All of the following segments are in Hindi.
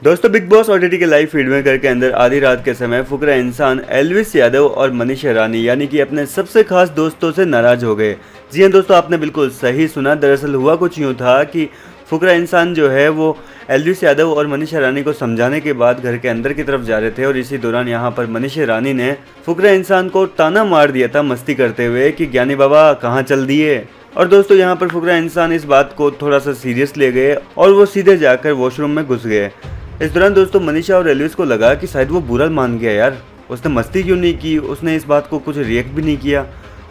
दोस्तों बिग बॉस ओटीटी के लाइव फीड में घर के अंदर आधी रात के समय फुकरा इंसान एल्विस यादव और मनीषा रानी यानी कि अपने सबसे खास दोस्तों से नाराज हो गए। जी हाँ दोस्तों, आपने बिल्कुल सही सुना। दरअसल हुआ कुछ यूँ था कि फुकरा इंसान जो है वो एल्विस यादव और मनीषा रानी को समझाने के बाद घर के अंदर की तरफ जा रहे थे और इसी दौरान यहाँ पर मनीषा रानी ने फुकरा इंसान को ताना मार दिया था मस्ती करते हुए कि ज्ञानी बाबा कहाँ चल दिए। और दोस्तों यहाँ पर फुकरा इंसान इस बात को थोड़ा सा सीरियस ले गए और वो सीधे जाकर वॉशरूम में घुस गए। इस दौरान दोस्तों मनीषा और एल्विस को लगा कि शायद वो बुरा मान गया यार, उसने मस्ती क्यों नहीं की, उसने इस बात को कुछ रिएक्ट भी नहीं किया।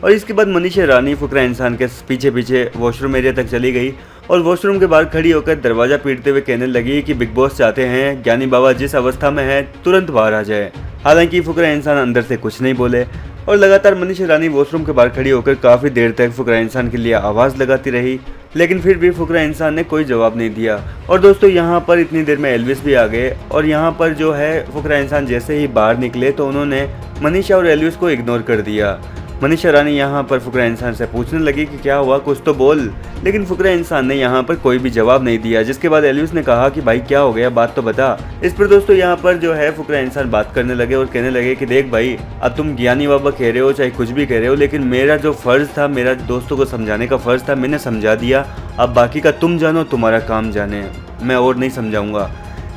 और इसके बाद मनीषा रानी फुकरा इंसान के पीछे पीछे वॉशरूम एरिया तक चली गई और वॉशरूम के बाहर खड़ी होकर दरवाज़ा पीटते हुए कहने लगी कि बिग बॉस चाहते हैं ज्ञानी बाबा जिस अवस्था में है तुरंत बाहर आ जाए। हालांकि फुकरा इंसान अंदर से कुछ नहीं बोले और लगातार मनीषा रानी वॉशरूम के बाहर खड़ी होकर काफ़ी देर तक फुकरा इंसान के लिए आवाज़ लगाती रही, लेकिन फिर भी फुकरा इंसान ने कोई जवाब नहीं दिया। और दोस्तों यहाँ पर इतनी देर में एल्विस भी आ गए और यहाँ पर जो है फुकरा इंसान जैसे ही बाहर निकले तो उन्होंने मनीषा और एल्विस को इग्नोर कर दिया। मनीषा रानी यहाँ पर फुकरा इंसान से पूछने लगी कि क्या हुआ, कुछ तो बोल, लेकिन फुकरा इंसान ने यहाँ पर कोई भी जवाब नहीं दिया। जिसके बाद एल्विस ने कहा कि भाई क्या हो गया, बात तो बता। इस पर दोस्तों यहाँ पर जो है फुकरा इंसान बात करने लगे और कहने लगे कि देख भाई, अब तुम ज्ञानी बाबा कह रहे हो चाहे कुछ भी कह रहे हो, लेकिन मेरा जो फर्ज था, मेरा दोस्तों को समझाने का फर्ज था, मैंने समझा दिया। अब बाकी का तुम जानो, तुम्हारा काम जाने, मैं और नहीं समझाऊंगा।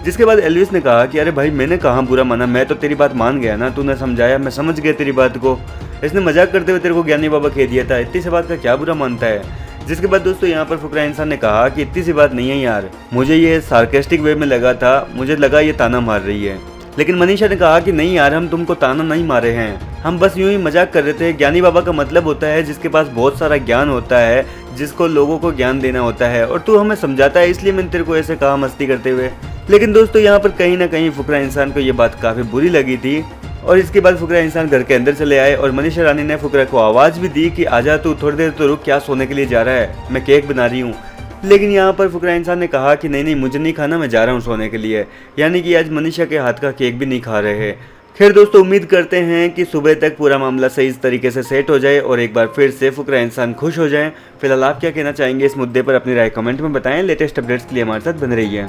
जिसके बाद एल्विस ने कहा कि अरे भाई मैंने कहाँ बुरा माना, मैं तो तेरी बात मान गया ना, तूने समझाया, मैं समझ गया तेरी बात को। इसने मजाक करते हुए तेरे को ज्ञानी बाबा कह दिया था, इतनी सी बात का क्या बुरा मानता है। जिसके बाद दोस्तों यहाँ पर फुकरा इंसान ने कहा कि इतनी सी बात नहीं है यार, मुझे ये सार्केस्टिक वे में लगा था, मुझे लगा ये ताना मार रही है। लेकिन मनीषा ने कहा कि नहीं यार, हम तुमको ताना नहीं मारे हैं, हम बस यूं ही मजाक कर रहे थे। ज्ञानी बाबा का मतलब होता है जिसके पास बहुत सारा ज्ञान होता है, जिसको लोगों को ज्ञान देना होता है, और तू हमें समझाता है, इसलिए मैंने तेरे को ऐसे कहा मस्ती करते हुए। लेकिन दोस्तों यहाँ पर कहीं ना कहीं फुकरा इंसान को ये बात काफ़ी बुरी लगी थी और इसके बाद फुकरा इंसान घर के अंदर चले आए और मनीषा रानी ने फुकरा को आवाज़ भी दी कि आजा तू, थोड़ी देर तो रुक, क्या सोने के लिए जा रहा है, मैं केक बना रही हूँ। लेकिन यहाँ पर फुकरा इंसान ने कहा कि नहीं नहीं, मुझे नहीं खाना, मैं जा रहा हूँ सोने के लिए। यानी कि आज मनीषा के हाथ का केक भी नहीं खा रहे हैं। खैर दोस्तों, उम्मीद करते हैं कि सुबह तक पूरा मामला सही तरीके से सेट हो जाए और एक बार फिर से फुकरा इंसान खुश हो जाए। फिलहाल आप क्या कहना चाहेंगे इस मुद्दे पर, अपनी राय कमेंट में बताएं। लेटेस्ट अपडेट्स के लिए हमारे साथ बने रहिए।